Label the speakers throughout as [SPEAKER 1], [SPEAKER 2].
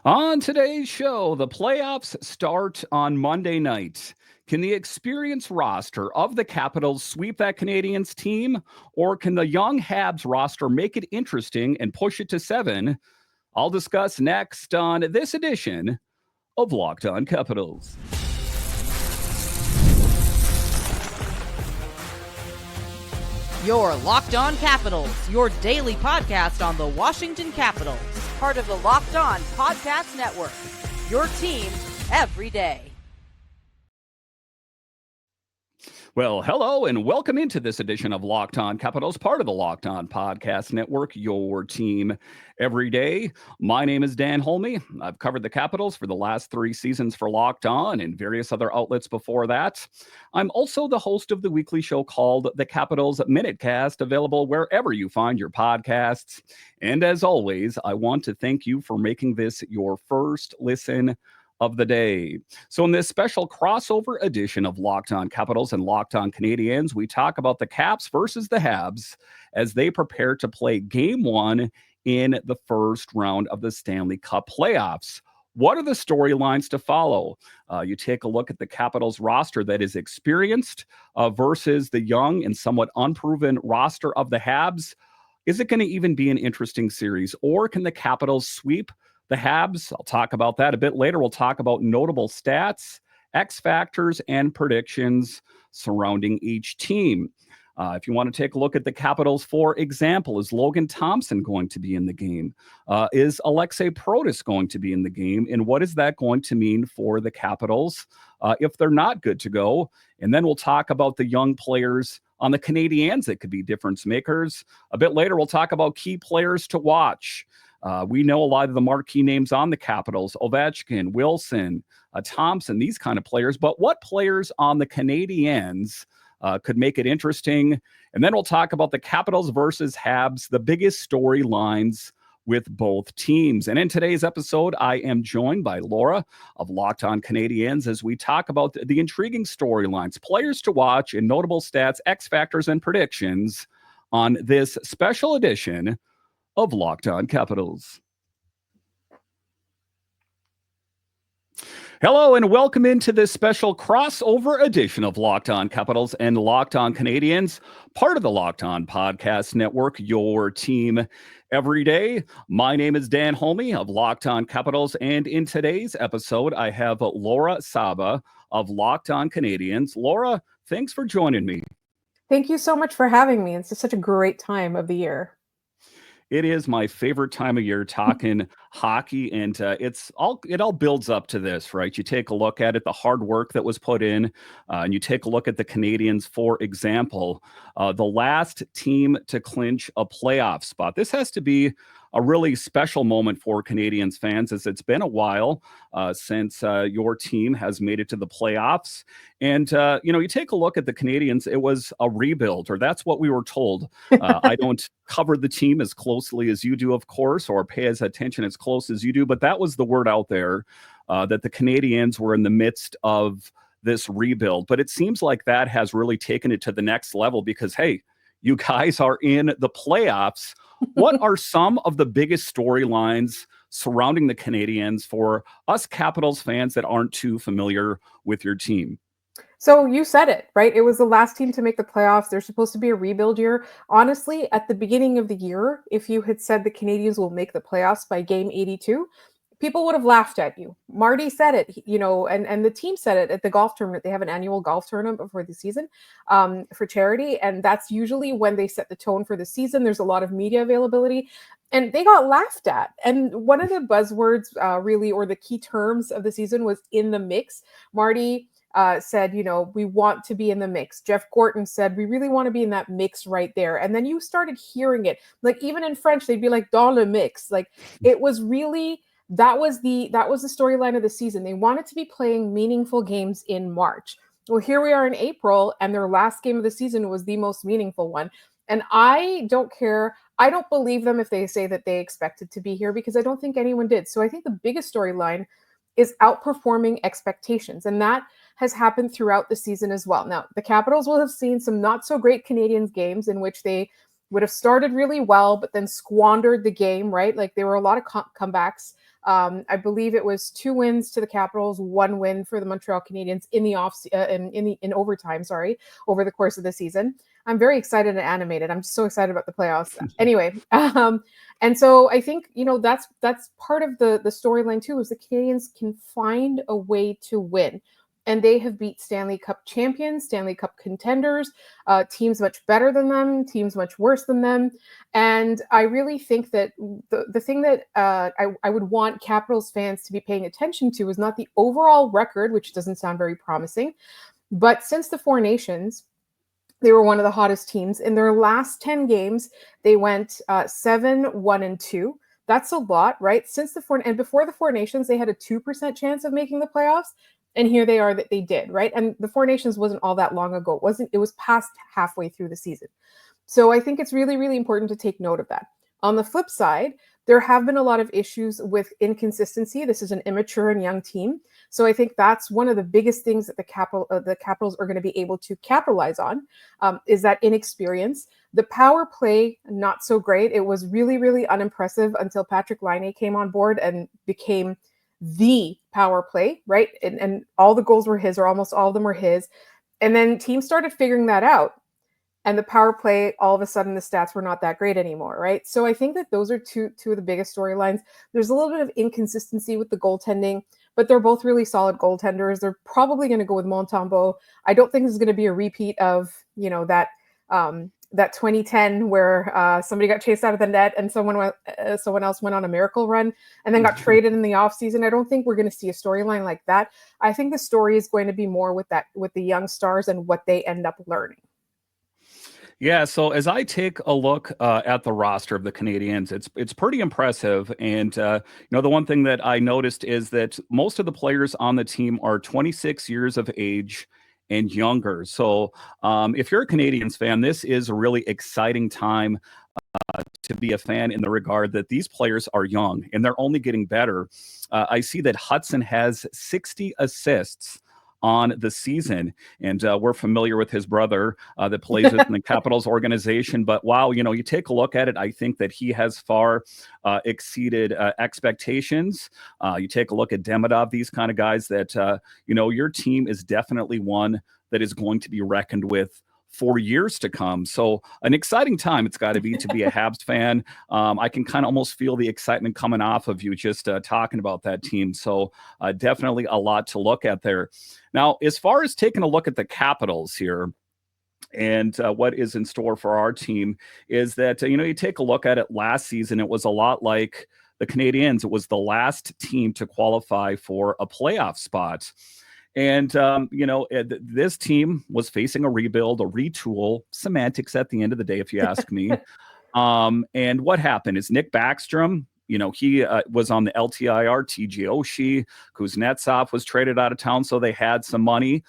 [SPEAKER 1] On today's show, the playoffs start on Monday night. Can the experienced roster of the Capitals sweep that Canadiens team, or can the young Habs roster make it interesting and push it to 7? I'll discuss next on this edition of Locked On Capitals.
[SPEAKER 2] Your Locked On Capitals, your daily podcast on the Washington Capitals, part of the Locked On Podcast Network, your team every day.
[SPEAKER 1] Well, hello and welcome into this edition of Locked On Capitals, part of the Locked On Podcast Network, your team every day. My name is Dan Holme. I've covered the Capitals for the last 3 seasons for Locked On and various other outlets before that. I'm also the host of the weekly show called The Capitals Minutecast, available wherever you find your podcasts. And as always, I want to thank you for making this your first listen of the day. So in this special crossover edition of Locked On Capitals and Locked On Canadiens, we talk about the Caps versus the Habs as they prepare to play Game 1 in the first round of the Stanley Cup playoffs. What are the storylines to follow? You take a look at the Capitals roster that is experienced versus the young and somewhat unproven roster of the Habs. Is it going to even be an interesting series, or can the Capitals sweep the Habs? I'll talk about that a bit later. We'll talk about notable stats, X factors, and predictions surrounding each team. If you want to take a look at the Capitals, for example, is Logan Thompson going to be in the game? Is Alexei Protas going to be in the game? And what is that going to mean for the Capitals if they're not good to go? And then we'll talk about the young players on the Canadiens that could be difference makers. A bit later, we'll talk about key players to watch. We know a lot of the marquee names on the Capitals: Ovechkin, Wilson, Thompson, these kind of players. But what players on the Canadiens could make it interesting? And then we'll talk about the Capitals versus Habs, the biggest storylines with both teams. And in today's episode, I am joined by Laura of Locked On Canadiens as we talk about the intriguing storylines, players to watch, and notable stats, X factors, and predictions on this special edition of Locked On Capitals. Hello and welcome into this special crossover edition of Locked On Capitals and Locked On Canadiens, part of the Locked On Podcast Network, your team every day. My name is Dan Holme of Locked On Capitals, and in today's episode, I have Laura Saba of Locked On Canadiens. Laura, thanks for joining me.
[SPEAKER 3] Thank you so much for having me. It's just such a great time of the year.
[SPEAKER 1] It is my favorite time of year talking hockey, and it all builds up to this, right? You take a look at it, the hard work that was put in, and you take a look at the Canadiens, for example, the last team to clinch a playoff spot. This has to be a really special moment for Canadiens fans, as it's been a while since your team has made it to the playoffs. And, you take a look at the Canadiens, it was a rebuild, or that's what we were told. I don't cover the team as closely as you do, of course, or pay as attention as close as you do, but that was the word out there, that the Canadiens were in the midst of this rebuild. But it seems like that has really taken it to the next level because, hey, you guys are in the playoffs. What are some of the biggest storylines surrounding the Canadiens for us Capitals fans that aren't too familiar with your team?
[SPEAKER 3] So you said it, right? It was the last team to make the playoffs. There's supposed to be a rebuild year. Honestly, at the beginning of the year, if you had said the Canadiens will make the playoffs by game 82, people would have laughed at you. Marty said it, and the team said it at the golf tournament. They have an annual golf tournament before the season for charity, and that's usually when they set the tone for the season. There's a lot of media availability, and they got laughed at. And one of the buzzwords really, or the key terms of the season was in the mix. Marty said, we want to be in the mix. Jeff Gorton said, we really want to be in that mix right there. And then you started hearing it, like even in French, they'd be like, dans le mix. Like it was really... That was the storyline of the season. They wanted to be playing meaningful games in March. Well, here we are in April, and their last game of the season was the most meaningful one. And I don't care. I don't believe them if they say that they expected to be here, because I don't think anyone did. So I think the biggest storyline is outperforming expectations. And that has happened throughout the season as well. Now, the Capitals will have seen some not so great Canadiens games in which they would have started really well, but then squandered the game, right? Like there were a lot of comebacks. I believe it was 2 wins to the Capitals, 1 win for the Montreal Canadiens in the in overtime, over the course of the season. I'm very excited and animated. I'm so excited about the playoffs. Anyway, and so I think, that's part of the storyline too, is the Canadiens can find a way to win. And they have beat Stanley Cup champions, Stanley Cup contenders, teams much better than them, teams much worse than them. And I really think that the thing that I would want Capitals fans to be paying attention to is not the overall record, which doesn't sound very promising, but since the Four Nations, they were one of the hottest teams. In their last 10 games, they went 7-1-2. That's a lot, right? Before the Four Nations, they had a 2% chance of making the playoffs. And here they are that they did, right? And the Four Nations wasn't all that long ago. It was past halfway through the season. So I think it's really, really important to take note of that. On the flip side, there have been a lot of issues with inconsistency. This is an immature and young team. So I think that's one of the biggest things that the Capitals are going to be able to capitalize on, is that inexperience. The power play, not so great. It was really, really unimpressive until Patrick Laine came on board and became the power play, right? And all the goals were his, or almost all of them were his. And then teams started figuring that out. And the power play, all of a sudden, the stats were not that great anymore, right? So I think that those are two of the biggest storylines. There's a little bit of inconsistency with the goaltending, but they're both really solid goaltenders. They're probably going to go with Montembeault. I don't think this is going to be a repeat of, that 2010 where somebody got chased out of the net and someone else went on a miracle run and then got traded in the offseason. I don't think we're going to see a storyline like that. I think the story is going to be more with the young stars and what they end up learning.
[SPEAKER 1] Yeah, so as I take a look at the roster of the Canadiens, it's pretty impressive. And the one thing that I noticed is that most of the players on the team are 26 years of age and younger. So if you're a Canadiens fan, this is a really exciting time to be a fan in the regard that these players are young and they're only getting better. I see that Hudson has 60 assists on the season, and we're familiar with his brother that plays in the Capitals organization. But wow, you take a look at it, I think that he has far exceeded expectations. You take a look at Demidov, these kind of guys that, your team is definitely one that is going to be reckoned with for years to come. So an exciting time it's got to be a Habs fan. I can kind of almost feel the excitement coming off of you just talking about that team. So definitely a lot to look at there. Now, as far as taking a look at the Capitals here, and what is in store for our team is that, you take a look at it last season, it was a lot like the Canadiens. It was the last team to qualify for a playoff spot. And, this team was facing a rebuild, a retool, semantics at the end of the day, if you ask me. And what happened is Nick Backstrom, he was on the LTIR, TG Oshie, Kuznetsov was traded out of town, so they had some money.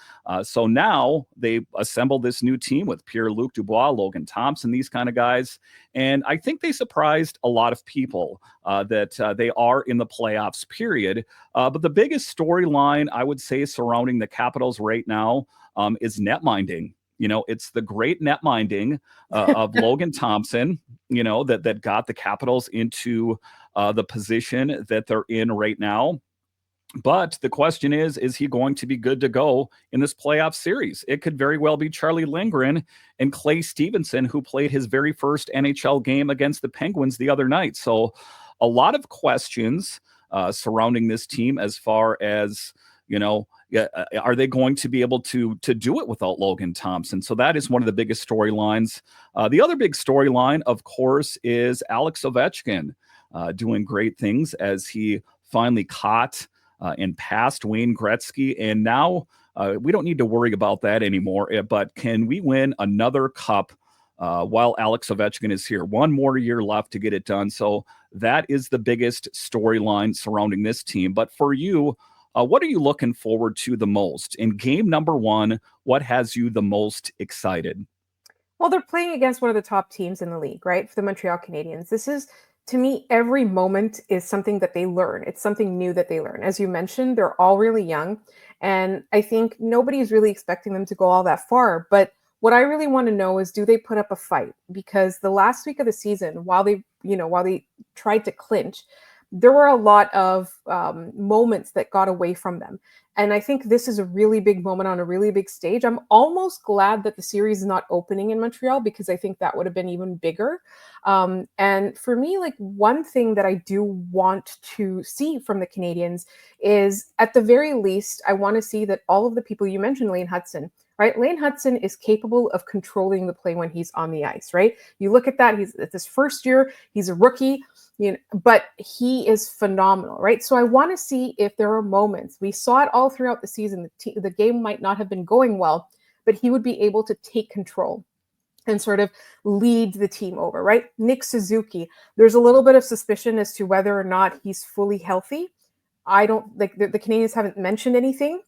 [SPEAKER 1] So now they assembled this new team with Pierre-Luc Dubois, Logan Thompson, these kind of guys. And I think they surprised a lot of people that they are in the playoffs, period. But the biggest storyline, I would say, surrounding the Capitals right now is net minding. It's the great net minding of Logan Thompson, that got the Capitals into the position that they're in right now. But the question is he going to be good to go in this playoff series? It could very well be Charlie Lindgren and Clay Stevenson, who played his very first NHL game against the Penguins the other night. So a lot of questions surrounding this team as far as, are they going to be able to do it without Logan Thompson? So that is one of the biggest storylines. The other big storyline, of course, is Alex Ovechkin doing great things as he finally caught and passed Wayne Gretzky. And now we don't need to worry about that anymore. But can we win another cup while Alex Ovechkin is here? One more year left to get it done. So that is the biggest storyline surrounding this team. But for you, what are you looking forward to the most? In game number 1, what has you the most excited?
[SPEAKER 3] Well, they're playing against one of the top teams in the league, right? For the Montreal Canadiens. This is, to me, every moment is something that they learn. It's something new that they learn. As you mentioned, they're all really young. And I think nobody's really expecting them to go all that far. But What I really want to know is, do they put up a fight? Because the last week of the season, while they tried to clinch, there were a lot of moments that got away from them. And I think this is a really big moment on a really big stage. I'm almost glad that the series is not opening in Montreal, because I think that would have been even bigger. And for me, like, one thing that I do want to see from the Canadiens is, at the very least, I want to see that all of the people you mentioned, Lane Hudson, right? Lane Hudson is capable of controlling the play when he's on the ice, right? You look at that, it's his first year, he's a rookie, but he is phenomenal, right? So I want to see if there are moments. We saw it all throughout the season. The game might not have been going well, but he would be able to take control and sort of lead the team over, right? Nick Suzuki, there's a little bit of suspicion as to whether or not he's fully healthy. I don't like the Canadiens haven't mentioned anything,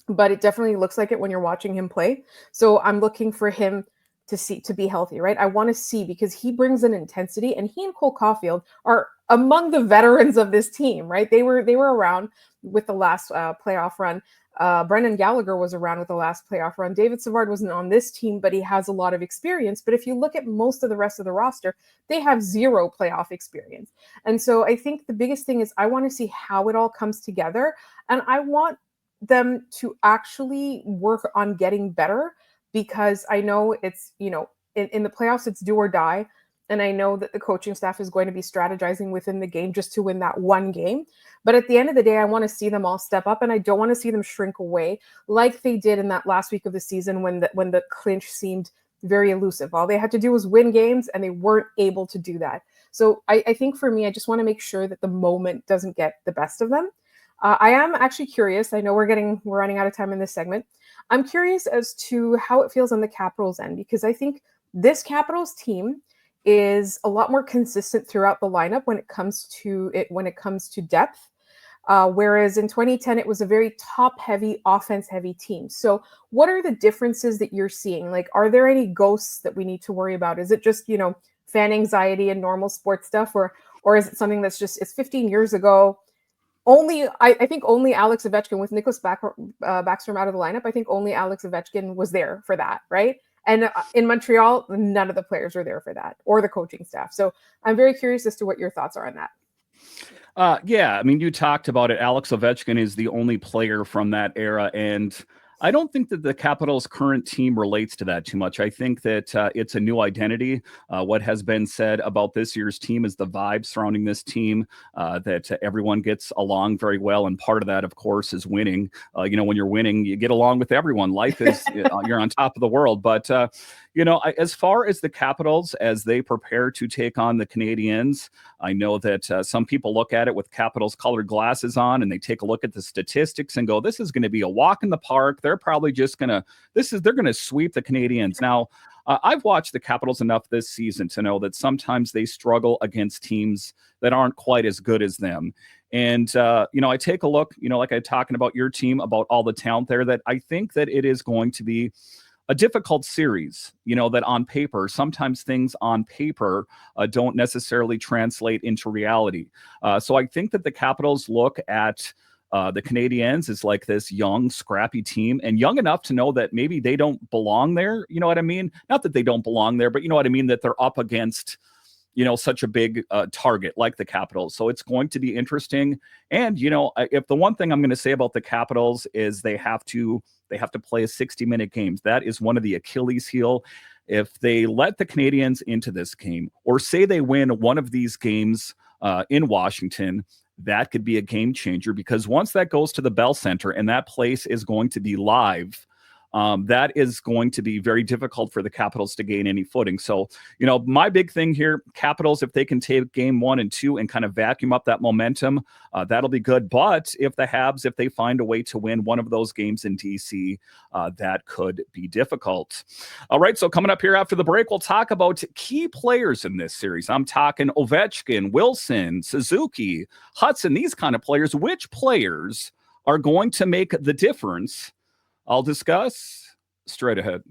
[SPEAKER 3] but it definitely looks like it when you're watching him play. So I'm looking for him to be healthy, right? I want to see, because he brings an intensity, and he and Cole Caufield are among the veterans of this team, right? They were around with the last playoff run. Brendan Gallagher was around with the last playoff run. David Savard wasn't on this team, but he has a lot of experience. But if you look at most of the rest of the roster, they have zero playoff experience. And so I think the biggest thing is, I want to see how it all comes together. And I want them to actually work on getting better, because I know it's, in the playoffs, it's do or die. And I know that the coaching staff is going to be strategizing within the game just to win that one game. But at the end of the day, I want to see them all step up, and I don't want to see them shrink away like they did in that last week of the season when the clinch seemed very elusive. All they had to do was win games, and they weren't able to do that. So I think for me, I just want to make sure that the moment doesn't get the best of them. I am actually curious. I know we're running out of time in this segment. I'm curious as to how it feels on the Capitals end, because I think this Capitals team is a lot more consistent throughout the lineup when it comes to depth. Whereas in 2010, it was a very top-heavy, offense-heavy team. So what are the differences that you're seeing? Like, are there any ghosts that we need to worry about? Is it just, fan anxiety and normal sports stuff, or is it something that's just, it's 15 years ago? I think only Alex Ovechkin, with Nicholas Backstrom out of the lineup, I think only Alex Ovechkin was there for that, right? And in Montreal, none of the players were there for that, or the coaching staff. So I'm very curious as to what your thoughts are on that.
[SPEAKER 1] Yeah, I mean, you talked about it. Alex Ovechkin is the only player from that era, and I don't think that the Capitals' current team relates to that too much. I think that it's a new identity. What has been said about this year's team is the vibe surrounding this team, that everyone gets along very well. And part of that, of course, is winning. When you're winning, you get along with everyone. Life is, you're on top of the world. But, as far as the Capitals, as they prepare to take on the Canadiens, I know that some people look at it with Capitals colored glasses on, and they take a look at the statistics and go, this is going to be a walk in the park. They're probably just going to, they're going to sweep the Canadiens. Now, I've watched the Capitals enough this season to know that sometimes they struggle against teams that aren't quite as good as them. And, I take a look, like I'm talking about your team, about all the talent there, that I think that it is going to be a difficult series, that on paper, sometimes things on paper don't necessarily translate into reality. So I think that the Capitals look at the Canadiens is like this young, scrappy team, and young enough to know that maybe they don't belong there. You know what I mean? Not that they don't belong there, but you know what I mean? That they're up against, such a big target like the Capitals. So it's going to be interesting. And, if the one thing I'm going to say about the Capitals is they have to play a 60-minute game. That is one of the Achilles heel. If they let the Canadiens into this game, or say they win one of these games in Washington, that could be a game changer, because once that goes to the Bell Center and that place is going to be live, that is going to be very difficult for the Capitals to gain any footing. So, my big thing here, Capitals, if they can take game 1 and 2 and kind of vacuum up that momentum, that'll be good. But if the Habs, if they find a way to win one of those games in DC, that could be difficult. All right, so coming up here after the break, we'll talk about key players in this series. I'm talking Ovechkin, Wilson, Suzuki, Hudson, these kind of players. Which players are going to make the difference? I'll discuss straight ahead.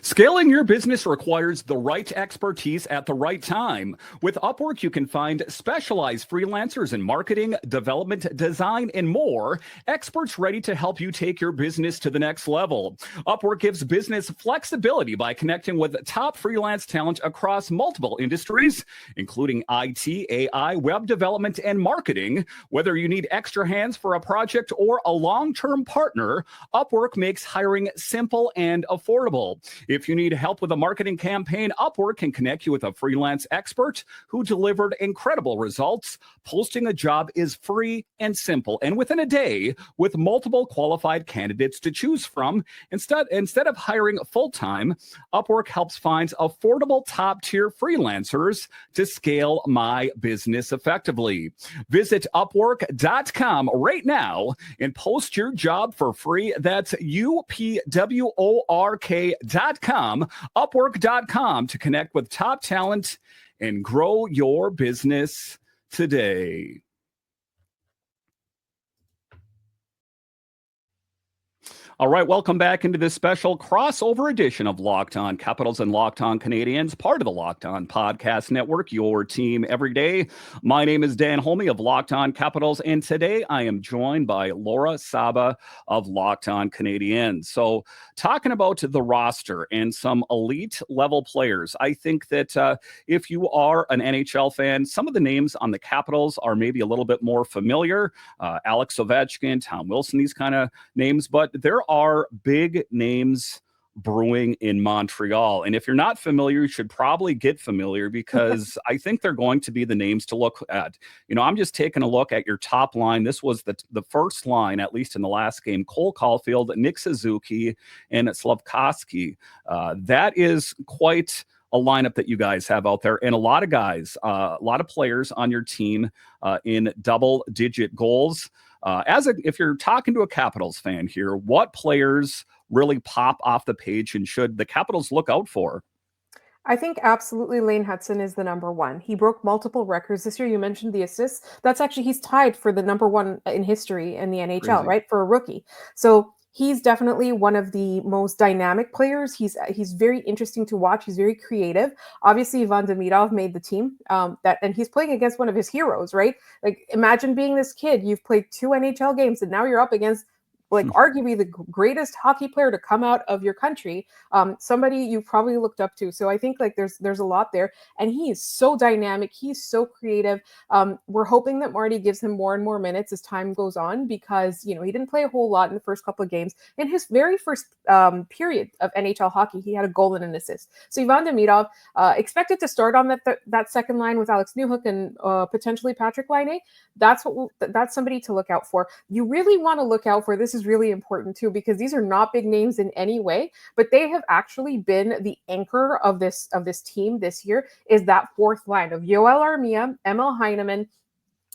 [SPEAKER 1] Scaling your business requires the right expertise at the right time. With Upwork, you can find specialized freelancers in marketing, development, design, and more, experts ready to help you take your business to the next level. Upwork gives business flexibility by connecting with top freelance talent across multiple industries, including IT, AI, web development, and marketing. Whether you need extra hands for a project or a long-term partner, Upwork makes hiring simple and affordable. If you need help with a marketing campaign, Upwork can connect you with a freelance expert who delivered incredible results. Posting a job is free and simple, and within a day, with multiple qualified candidates to choose from. Instead of hiring full-time, Upwork helps find affordable top-tier freelancers to scale my business effectively. Visit Upwork.com right now and post your job for free. That's UPWORK.com, Upwork.com, to connect with top talent and grow your business today. All right, welcome back into this special crossover edition of Locked On Capitals and Locked On Canadiens, part of the Locked On Podcast Network, your team every day. My name is Dan Holme of Locked On Capitals, and today I am joined by Laura Saba of Locked On Canadiens. So, talking about the roster and some elite level players, I think that if you are an NHL fan, some of the names on the Capitals are maybe a little bit more familiar. Alex Ovechkin, Tom Wilson, these kind of names, but there are big names brewing in Montreal. And if you're not familiar, you should probably get familiar, because I think they're going to be the names to look at. You know, I'm just taking a look at your top line. This was the first line, at least in the last game: Cole Caufield, Nick Suzuki, and Slavkovsky. That is quite a lineup that you guys have out there, and a lot of guys, a lot of players on your team in double-digit goals. If you're talking to a Capitals fan here, what players really pop off the page and should the Capitals look out for?
[SPEAKER 3] I think absolutely Lane Hutson is the number one. He broke multiple records this year. You mentioned the assists. That's actually, he's tied for the number one in history in the NHL,
[SPEAKER 1] Crazy.
[SPEAKER 3] right? For a rookie. So he's definitely one of the most dynamic players. He's very interesting to watch. He's very creative. Obviously, Ivan Demidov made the team. And he's playing against one of his heroes, right? Like, imagine being this kid. You've played 2 NHL games, and now you're up against, like, arguably the greatest hockey player to come out of your country, somebody you probably looked up to. So I think, like, there's a lot there, and he is so dynamic. He's so creative. We're hoping that Marty gives him more and more minutes as time goes on, because, you know, he didn't play a whole lot in the first couple of games. In his very first period of NHL hockey, he had a goal and an assist. So Ivan Demidov, expected to start on that second line with Alex Newhook and potentially Patrick Laine. That's somebody to look out for. You really want to look out for, this is really important too, because these are not big names in any way, but they have actually been the anchor of this team this year, is that fourth line of Yoel Armia, Emil Heineman,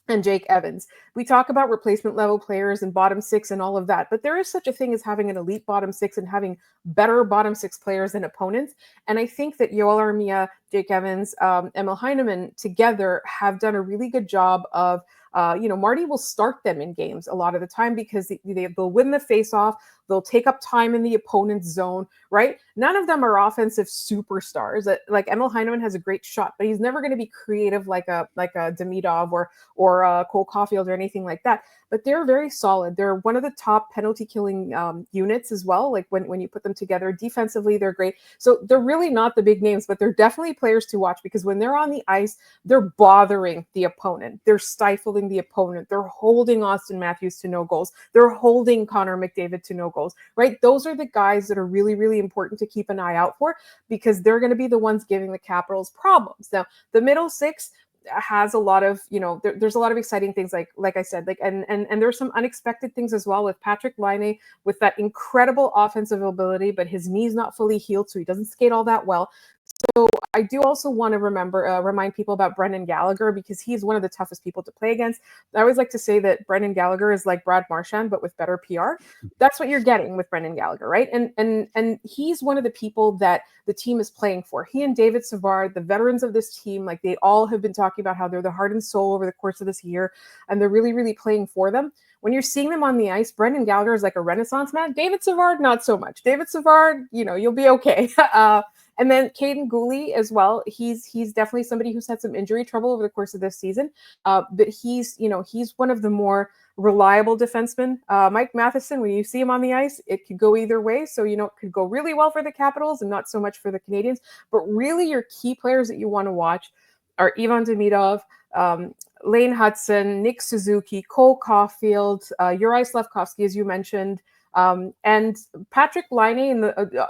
[SPEAKER 3] and Jake Evans. We talk about replacement level players and bottom six and all of that, but there is such a thing as having an elite bottom six and having better bottom six players than opponents. And I think that Yoel Armia, Jake Evans, Emil Heineman together have done a really good job of, Marty will start them in games a lot of the time, because they'll win the face-off. They'll take up time in the opponent's zone, right? None of them are offensive superstars. Like, Emil Heineman has a great shot, but he's never going to be creative like a Demidov or Cole Caufield or anything like that. But they're very solid. They're one of the top penalty killing units as well. Like, when you put them together defensively, they're great. So they're really not the big names, but they're definitely players to watch, because when they're on the ice, they're bothering the opponent. They're stifling the opponent. They're holding Austin Matthews to no goals. They're holding Connor McDavid to no goals, right? Those are the guys that are really, really important to keep an eye out for, because they're going to be the ones giving the Capitals problems. Now, the middle six has a lot of, there's a lot of exciting things, like I said, and there's some unexpected things as well with Patrick Laine, with that incredible offensive ability, but his knee's not fully healed, so he doesn't skate all that well. So I do also want to remind people about Brendan Gallagher, because he's one of the toughest people to play against. I always like to say that Brendan Gallagher is like Brad Marchand, but with better PR. That's what you're getting with Brendan Gallagher, right? And he's one of the people that the team is playing for. He and David Savard, the veterans of this team, like, they all have been talking about how they're the heart and soul over the course of this year, and they're really, really playing for them. when you're seeing them on the ice, Brendan Gallagher is like a renaissance man. David Savard, not so much. David Savard, you'll be okay. And then Caden Gooley as well. He's definitely somebody who's had some injury trouble over the course of this season. But he's one of the more reliable defensemen. Mike Matheson, when you see him on the ice, it could go either way. So, it could go really well for the Capitals and not so much for the Canadiens. But really your key players that you want to watch are Ivan Demidov, Lane Hudson, Nick Suzuki, Cole Caufield, Juraj Slafkovsky, as you mentioned, and Patrick Laine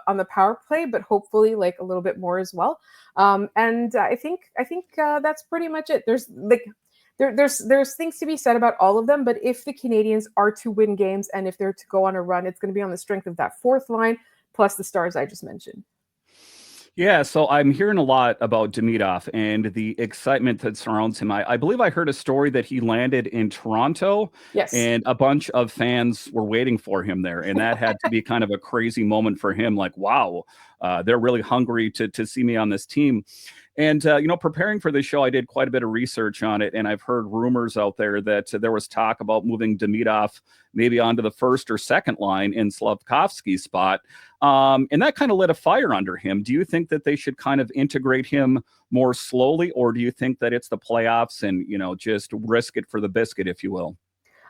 [SPEAKER 3] on the power play, but hopefully like a little bit more as well. And I think that's pretty much it. There's things to be said about all of them, but if the Canadiens are to win games and if they're to go on a run, it's going to be on the strength of that fourth line plus the stars I just mentioned.
[SPEAKER 1] Yeah, so I'm hearing a lot about Demidov and the excitement that surrounds him. I believe I heard a story that he landed in Toronto.
[SPEAKER 3] Yes.
[SPEAKER 1] And a bunch of fans were waiting for him there. And that had to be kind of a crazy moment for him. Like, wow, they're really hungry to see me on this team. And, preparing for this show, I did quite a bit of research on it. And I've heard rumors out there that there was talk about moving Demidov maybe onto the first or second line in Slafkovsky's spot. And that kind of lit a fire under him. Do you think that they should kind of integrate him more slowly? Or do you think that it's the playoffs and, just risk it for the biscuit, if you will?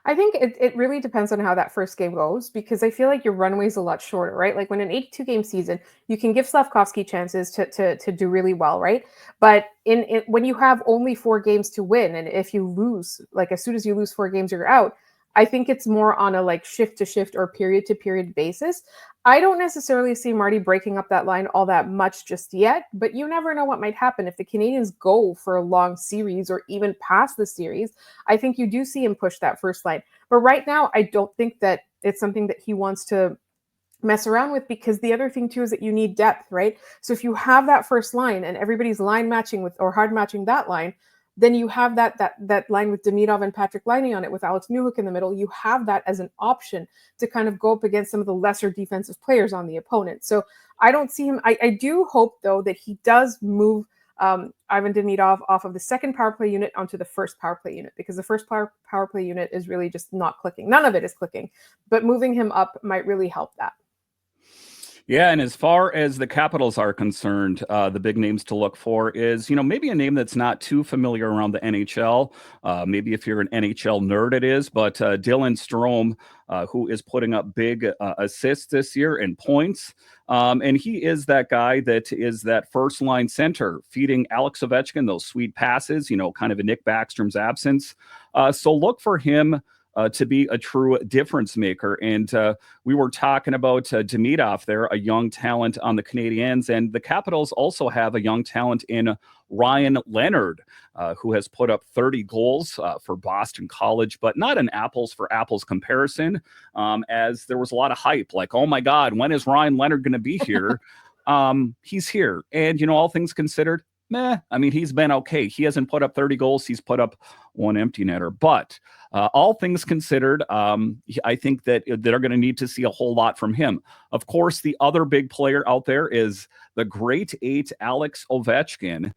[SPEAKER 3] I think it really depends on how that first game goes, because I feel like your runway is a lot shorter, right? Like when an 82 game season, you can give Slafkovsky chances to do really well, right? But when you have only 4 games to win, and if you lose, like as soon as you lose 4 games, you're out. I think it's more on a like shift to shift or period to period basis. I don't necessarily see Marty breaking up that line all that much just yet, but you never know what might happen. If the Canadiens go for a long series or even past the series, I think you do see him push that first line. But right now, I don't think that it's something that he wants to mess around with, because the other thing too is that you need depth, right? So if you have that first line and everybody's line matching with or hard matching that line, then you have that line with Demidov and Patrick Laine on it with Alex Newhook in the middle. You have that as an option to kind of go up against some of the lesser defensive players on the opponent. So I don't see him. I do hope, though, that he does move Ivan Demidov off of the second power play unit onto the first power play unit, because the first power play unit is really just not clicking. None of it is clicking. But moving him up might really help that.
[SPEAKER 1] Yeah, and as far as the Capitals are concerned, the big names to look for is, maybe a name that's not too familiar around the NHL. Maybe if you're an NHL nerd, it is. But Dylan Strome, who is putting up big assists this year and points. And he is that guy that is that first line center, feeding Alex Ovechkin those sweet passes, kind of in Nick Backstrom's absence. So look for him to be a true difference maker. And we were talking about Demidov there, a young talent on the Canadiens. And the Capitals also have a young talent in Ryan Leonard, who has put up 30 goals for Boston College, but not an apples for apples comparison, as there was a lot of hype like, oh my God, when is Ryan Leonard going to be here? He's here. And, all things considered, he's been okay. He hasn't put up 30 goals. He's put up one empty netter. But all things considered, I think that they're going to need to see a whole lot from him. Of course, the other big player out there is the great 8 Alex Ovechkin,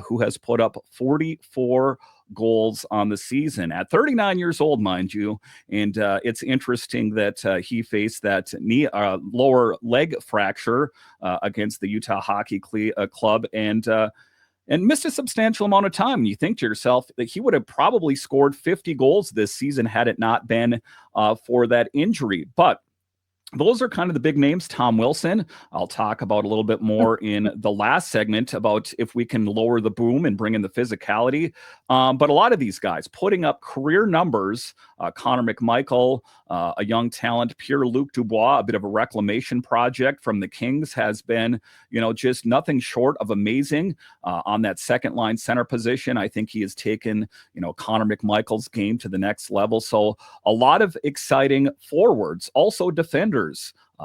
[SPEAKER 1] who has put up 44 goals on the season at 39 years old, mind you. And it's interesting that he faced that knee lower leg fracture against the Utah Hockey Club and missed a substantial amount of time. And you think to yourself that he would have probably scored 50 goals this season had it not been for that injury. But those are kind of the big names. Tom Wilson, I'll talk about a little bit more in the last segment about if we can lower the boom and bring in the physicality. But a lot of these guys putting up career numbers, Connor McMichael, a young talent, Pierre-Luc Dubois, a bit of a reclamation project from the Kings, has been, just nothing short of amazing on that second line center position. I think he has taken, Connor McMichael's game to the next level. So a lot of exciting forwards, also defenders.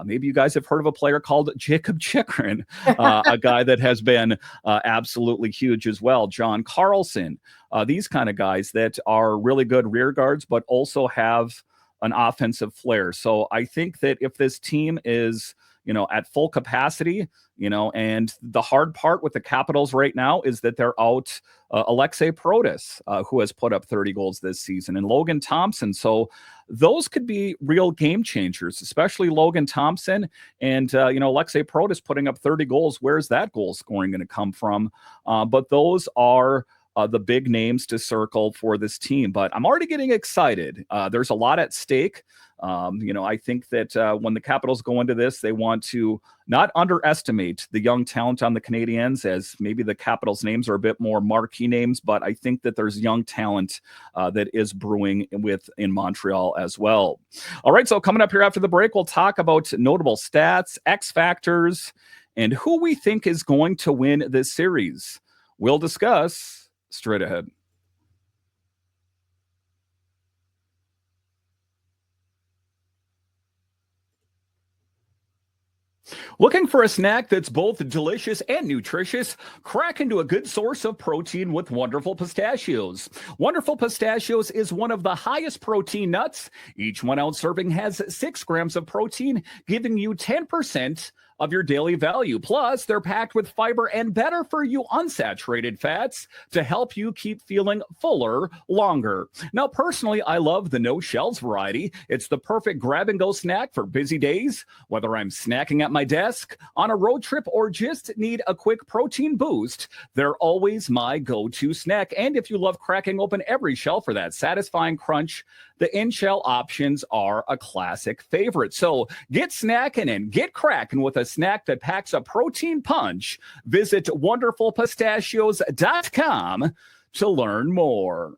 [SPEAKER 1] Maybe you guys have heard of a player called Jacob Chikrin, a guy that has been absolutely huge as well. John Carlson, these kind of guys that are really good rear guards, but also have an offensive flair. So I think that if this team is at full capacity, and the hard part with the Capitals right now is that they're out Alexei Protas, who has put up 30 goals this season, and Logan Thompson. So those could be real game changers, especially Logan Thompson. And, Alexei Protas putting up 30 goals. Where's that goal scoring going to come from? But those are the big names to circle for this team. But I'm already getting excited. There's a lot at stake. I think that when the Capitals go into this, they want to not underestimate the young talent on the Canadiens, as maybe the Capitals names are a bit more marquee names, but I think that there's young talent that is brewing in Montreal as well. All right, so coming up here after the break, we'll talk about notable stats, X factors, and who we think is going to win this series. We'll discuss straight ahead. Looking for a snack that's both delicious and nutritious? Crack into a good source of protein with Wonderful Pistachios. Wonderful Pistachios is one of the highest protein nuts. Each 1 ounce serving has 6 grams of protein, giving you 10% of your daily value. Plus, they're packed with fiber and better for you unsaturated fats to help you keep feeling fuller longer. Now, personally, I love the no shells variety. It's the perfect grab and go snack for busy days, whether I'm snacking at my desk, on a road trip, or just need a quick protein boost. They're always my go-to snack. And if you love cracking open every shell for that satisfying crunch, the in-shell options are a classic favorite. So get snacking and get cracking with a snack that packs a protein punch. Visit wonderfulpistachios.com to learn more.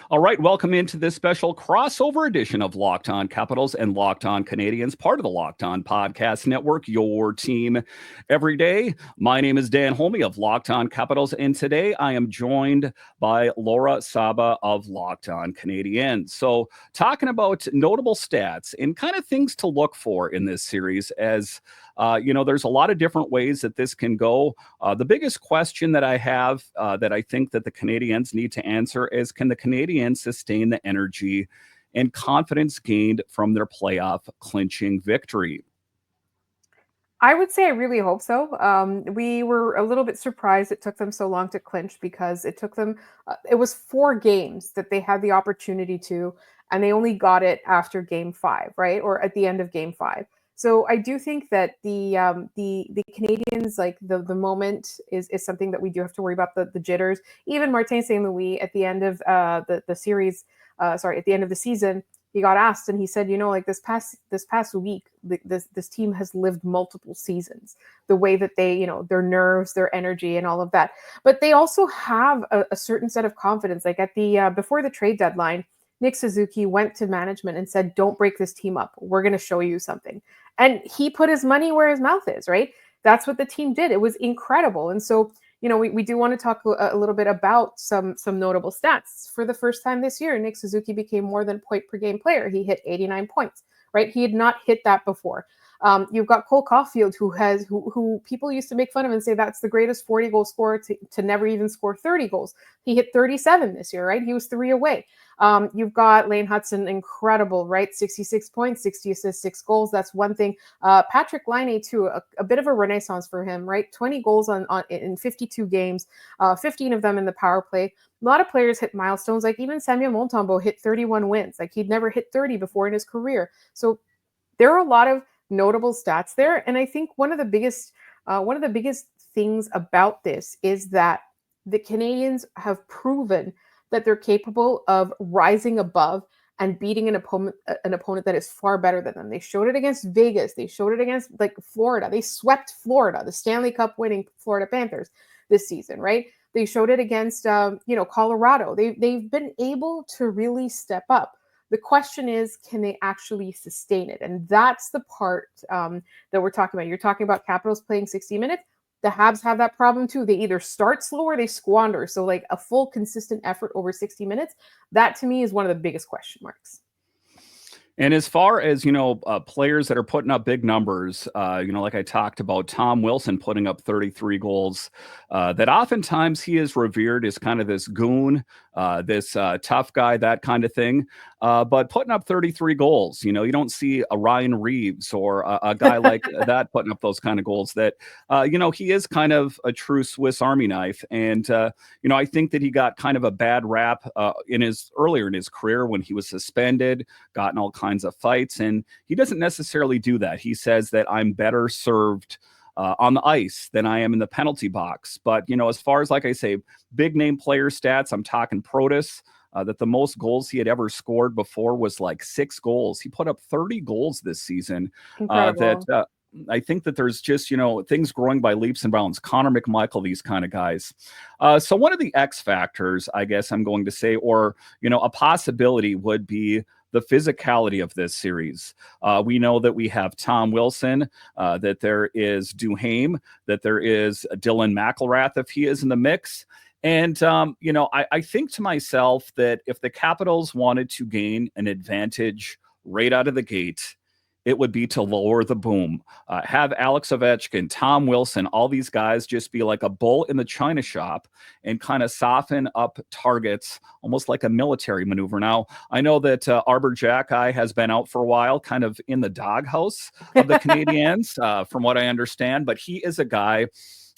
[SPEAKER 1] All right, welcome into this special crossover edition of Locked On Capitals and Locked On Canadiens, part of the Locked On Podcast Network, your team every day. My name is Dan Holme of Locked On Capitals, and today I am joined by Laura Saba of Locked On Canadiens. So talking about notable stats and kind of things to look for in this series, as there's a lot of different ways that this can go. The biggest question that I have that I think that the Canadiens need to answer is, can the Canadiens sustain the energy and confidence gained from their playoff clinching victory?
[SPEAKER 3] I would say I really hope so. We were a little bit surprised it took them so long to clinch, because it took them, it was 4 games that they had the opportunity to, and they only got it after game 5, right? Or at the end of game 5. So I do think that the Canadiens, like the moment is something that we do have to worry about, the jitters. Even Martin St. Louis at the end of the series, at the end of the season, he got asked and he said, like this past week, this team has lived multiple seasons. The way that they, their nerves, their energy, and all of that. But they also have a certain set of confidence. Like at the before the trade deadline, Nick Suzuki went to management and said, "Don't break this team up. We're going to show you something." And he put his money where his mouth is, right? That's what the team did. It was incredible. And so, we do want to talk a little bit about some notable stats. For the first time this year, Nick Suzuki became more than point per game player. He hit 89 points, right? He had not hit that before. You've got Cole Caufield, who people used to make fun of and say that's the greatest 40-goal scorer to never even score 30 goals. He hit 37 this year, right? He was 3 away. You've got Lane Hudson, incredible, right? 66 points, 60 assists, 6 goals. That's one thing. Patrick Laine, too, a bit of a renaissance for him, right? 20 goals in 52 games, 15 of them in the power play. A lot of players hit milestones, like even Samuel Montembeault hit 31 wins. Like he'd never hit 30 before in his career. So there are a lot of notable stats there. And I think one of the biggest things about this is that the Canadiens have proven that they're capable of rising above and beating an opponent that is far better than them. They showed it against Vegas. They showed it against Florida. They swept Florida, the Stanley Cup winning Florida Panthers this season, right? They showed it against Colorado. They've been able to really step up. The question is, can they actually sustain it? And that's the part that we're talking about. You're talking about Capitals playing 60 minutes. The Habs have that problem too. They either start slow or they squander. So like a full consistent effort over 60 minutes, that to me is one of the biggest question marks.
[SPEAKER 1] And as far as, players that are putting up big numbers, like I talked about, Tom Wilson putting up 33 goals, that oftentimes he is revered as kind of this goon, this tough guy, that kind of thing. but putting up 33 goals. You know, you don't see a Ryan Reeves or a guy like that putting up those kind of goals. That you know, he is kind of a true Swiss Army knife, and you know, I think that he got kind of a bad rap earlier in his career when he was suspended, got in all kinds of fights, and he doesn't necessarily do that. He says that I'm better served on the ice than I am in the penalty box. But, you know, as far as, like I say, big name player stats, I'm talking Protus, that the most goals he had ever scored before was like 6 goals. He put up 30 goals this season.
[SPEAKER 3] Incredible.
[SPEAKER 1] I think that there's just, you know, things growing by leaps and bounds. Connor McMichael, these kind of guys. So one of the X factors, I guess I'm going to say, or, you know, a possibility would be the physicality of this series. We know that we have Tom Wilson, that there is Duhaime, that there is Dylan McIlrath if he is in the mix. And, you know, I think to myself that if the Capitals wanted to gain an advantage right out of the gate, it would be to lower the boom, have Alex Ovechkin, Tom Wilson, all these guys just be like a bull in the china shop and kind of soften up targets, almost like a military maneuver. Now, I know that Arbor Jacki has been out for a while, kind of in the doghouse of the Canadiens, from what I understand, but he is a guy.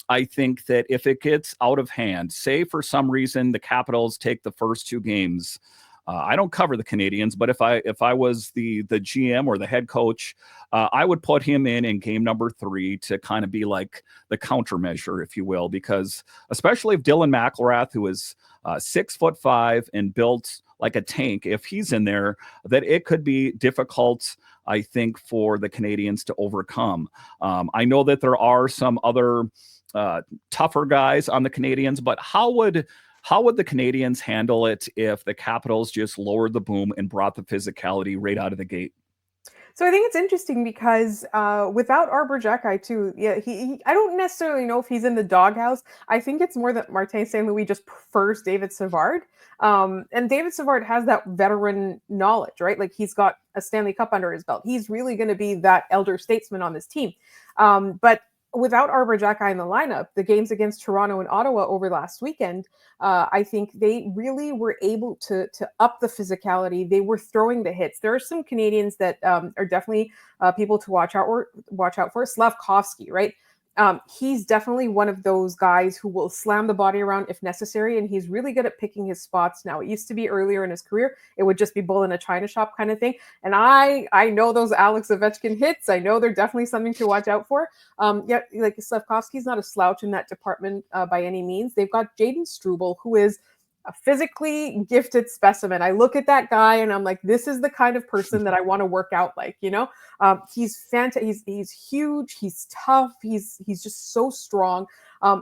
[SPEAKER 1] I think that if it gets out of hand, say for some reason the Capitals take the first 2 games, I don't cover the Canadiens, but if I was the GM or the head coach, I would put him in game number 3 to kind of be like the countermeasure, if you will, because especially if Dylan McIlrath, who is 6'5" and built like a tank, if he's in there, that it could be difficult, I think, for the Canadiens to overcome. I know that there are some other tougher guys on the Canadiens, but how would the Canadiens handle it if the Capitals just lowered the boom and brought the physicality right out of the gate?
[SPEAKER 3] So I think it's interesting because without Arbor Jacki too, yeah, I don't necessarily know if he's in the doghouse. I think it's more that Martin St. Louis just prefers David Savard. And David Savard has that veteran knowledge, right? Like he's got a Stanley Cup under his belt. He's really going to be that elder statesman on this team. But without Arbor Jacki in the lineup, the games against Toronto and Ottawa over last weekend, I think they really were able to up the physicality. They were throwing the hits. There are some Canadians that are definitely people to watch out for. Slavkovsky, right? He's definitely one of those guys who will slam the body around if necessary, and he's really good at picking his spots. Now, it used to be earlier in his career, it would just be bull in a china shop kind of thing. And I know those Alex Ovechkin hits. I know they're definitely something to watch out for. Yeah, like Slavkovsky's not a slouch in that department by any means. They've got Jaden Struble, who is a physically gifted specimen. I look at that guy and I'm like, this is the kind of person that I want to work out like, you know. He's fantastic. He's huge. He's tough. He's just so strong.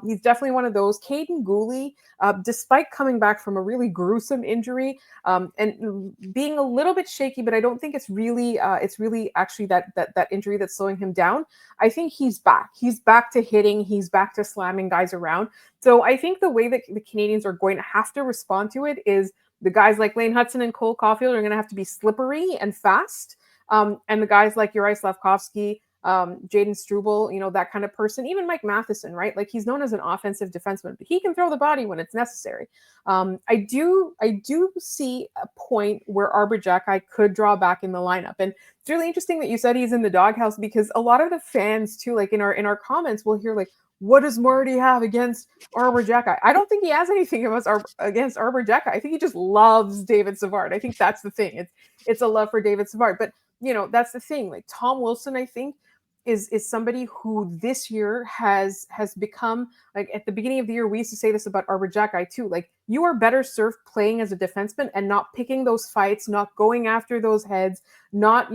[SPEAKER 3] He's definitely one of those. Caden Gooley, despite coming back from a really gruesome injury and being a little bit shaky, but I don't think it's really actually that injury that's slowing him down. I think he's back. He's back to hitting. He's back to slamming guys around. So I think the way that the Canadiens are going to have to respond to it is the guys like Lane Hudson and Cole Caufield are going to have to be slippery and fast. And the guys like Uri Slavkovsky, Jaden Struble, you know, that kind of person, even Mike Matheson, right? Like he's known as an offensive defenseman, but he can throw the body when it's necessary. I do see a point where Arbor Jacki could draw back in the lineup. And it's really interesting that you said he's in the doghouse because a lot of the fans too, like in our comments, will hear like, what does Marty have against Arbor Jacki? I don't think he has anything against Arbor Jacki. I think he just loves David Savard. I think that's the thing. It's a love for David Savard. But you know, that's the thing. Like Tom Wilson, I think, is somebody who this year has become, like at the beginning of the year, we used to say this about Arbor Jacki too. Like you are better served playing as a defenseman and not picking those fights, not going after those heads, not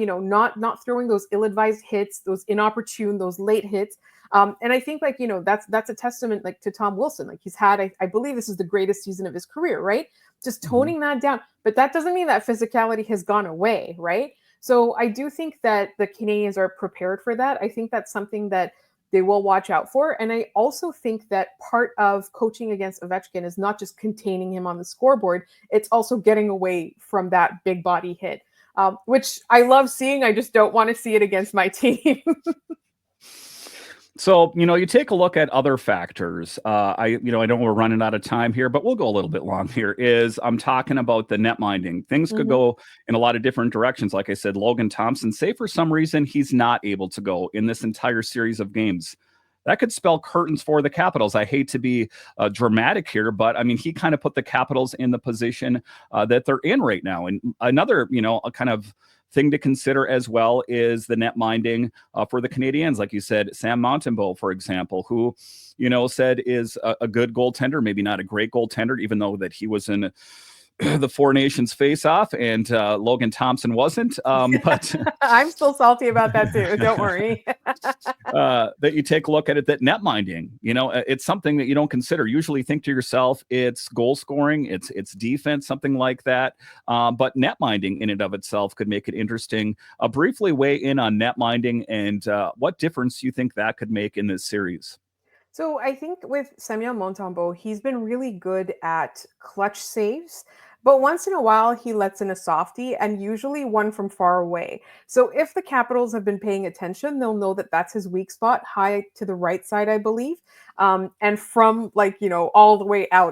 [SPEAKER 3] throwing those ill-advised hits, those inopportune, those late hits. And I think like, you know, that's a testament like to Tom Wilson. Like he's had, I believe this is the greatest season of his career, right? Just toning that down. But that doesn't mean that physicality has gone away, right? So I do think that the Canadiens are prepared for that. I think that's something that they will watch out for. And I also think that part of coaching against Ovechkin is not just containing him on the scoreboard. It's also getting away from that big body hit, which I love seeing. I just don't want to see it against my team.
[SPEAKER 1] So, you take a look at other factors. I know we're running out of time here, but we'll go a little bit long here. I'm talking about the net minding. Things could
[SPEAKER 3] Mhm.
[SPEAKER 1] go in a lot of different directions. Like I said, Logan Thompson, say for some reason he's not able to go in this entire series of games. That could spell curtains for the Capitals. I hate to be dramatic here, but I mean, he kind of put the Capitals in the position that they're in right now. And another, a kind of thing to consider as well is the net minding for the Canadiens. Like you said, Sam Montembeault, for example, who, said is a good goaltender, maybe not a great goaltender, even though that he was in the Four Nations face-off and Logan Thompson wasn't. But
[SPEAKER 3] I'm still salty about that too. Don't worry.
[SPEAKER 1] that you take a look at it, that net minding, it's something that you don't consider. Usually think to yourself, it's goal scoring, it's defense, something like that. But net minding in and of itself could make it interesting. Briefly weigh in on net minding and what difference you think that could make in this series.
[SPEAKER 3] So I think with Samuel Montembeault, he's been really good at clutch saves, but once in a while he lets in a softie and usually one from far away. So if the Capitals have been paying attention, they'll know that that's his weak spot, high to the right side, I believe, and from all the way out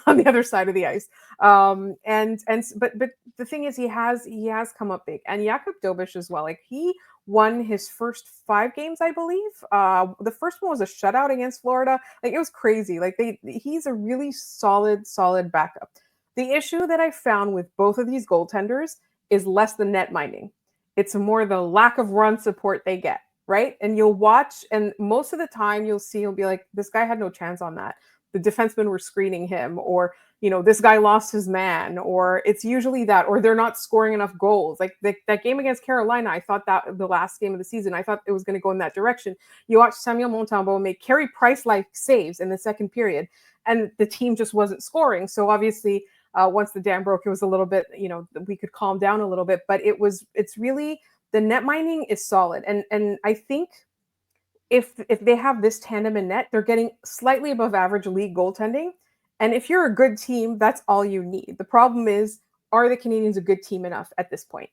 [SPEAKER 3] on the other side of the ice. But the thing is, he has come up big, and Jakub Dobeš as well. Like he won his first 5 games, I believe. The first one was a shutout against Florida. Like it was crazy. Like he's a really solid backup. The issue that I found with both of these goaltenders is less the net minding. It's more the lack of run support they get, right? And you'll watch, and most of the time you'll be like, this guy had no chance on that. The defensemen were screening him, or this guy lost his man, or it's usually that, or they're not scoring enough goals. Like that game against Carolina, I thought that the last game of the season, I thought it was going to go in that direction. You watch Samuel Montembeault make Carey Price-like saves in the second period, and the team just wasn't scoring. So obviously, once the dam broke, it was a little bit, we could calm down a little bit. But it's really, the net mining is solid, and I think if they have this tandem in net, they're getting slightly above average league goaltending. And if you're a good team, that's all you need. The problem is, are the Canadiens a good team enough at this point?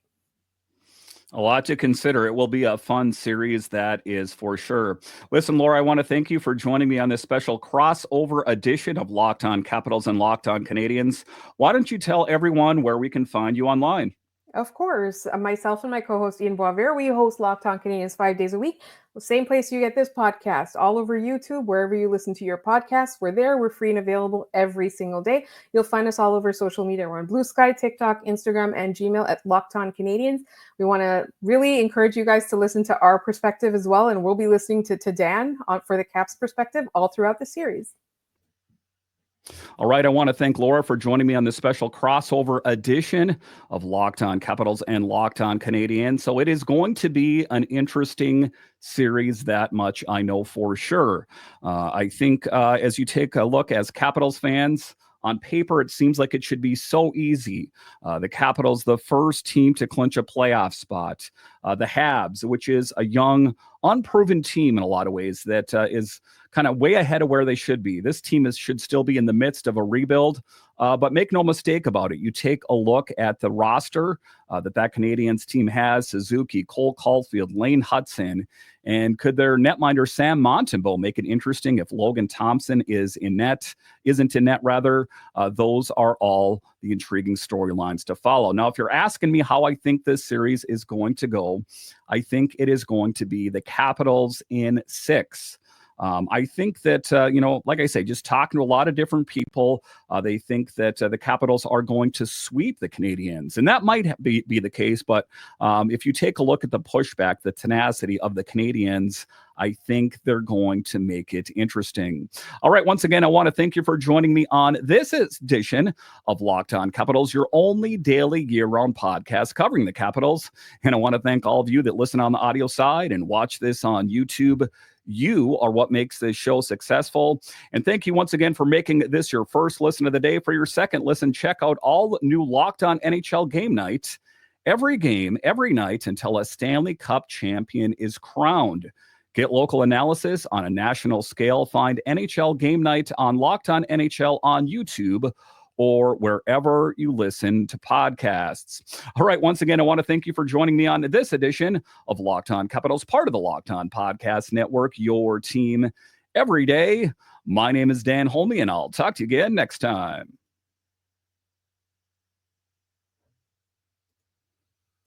[SPEAKER 1] A lot to consider. It will be a fun series, that is for sure. Listen, Laura, I want to thank you for joining me on this special crossover edition of Locked On Capitals and Locked On Canadiens. Why don't you tell everyone where we can find you online?
[SPEAKER 3] Of course. Myself and my co-host Ian Boisvert, we host Locked On Canadiens 5 days a week. The same place you get this podcast, all over YouTube, wherever you listen to your podcasts. We're there. We're free and available every single day. You'll find us all over social media. We're on Blue Sky, TikTok, Instagram, and Gmail at Locked On Canadiens. We want to really encourage you guys to listen to our perspective as well, and we'll be listening to Dan for the Caps perspective all throughout the series.
[SPEAKER 1] All right, I want to thank Laura for joining me on this special crossover edition of Locked On Capitals and Locked On Canadiens. So it is going to be an interesting series, that much I know for sure. I think as you take a look as Capitals fans, on paper, it seems like it should be so easy. The Capitals, the first team to clinch a playoff spot. The Habs, which is a young, unproven team in a lot of ways that is kind of way ahead of where they should be. This team should still be in the midst of a rebuild, but make no mistake about it. You take a look at the roster that Canadiens team has: Suzuki, Cole Caufield, Lane Hudson, and could their netminder Sam Montembeault make it interesting if Logan Thompson isn't in net? Those are all the intriguing storylines to follow. Now, if you're asking me how I think this series is going to go, I think it is going to be the Capitals in 6. I think that, like I say, just talking to a lot of different people, they think that the Capitals are going to sweep the Canadiens. And that might be the case. But if you take a look at the pushback, the tenacity of the Canadiens, I think they're going to make it interesting. All right. Once again, I want to thank you for joining me on this edition of Locked On Capitals, your only daily year-round podcast covering the Capitals. And I want to thank all of you that listen on the audio side and watch this on YouTube. You are what makes this show successful. And thank you once again for making this your first listen of the day. For your second listen, check out all new Locked On NHL Game Night. Every game, every night until a Stanley Cup champion is crowned. Get local analysis on a national scale. Find NHL Game Night on Locked On NHL on YouTube or wherever you listen to podcasts. All right, once again, I want to thank you for joining me on this edition of Locked On Capitals, part of the Locked On Podcast Network, your team every day. My name is Dan Holme, and I'll talk to you again next time.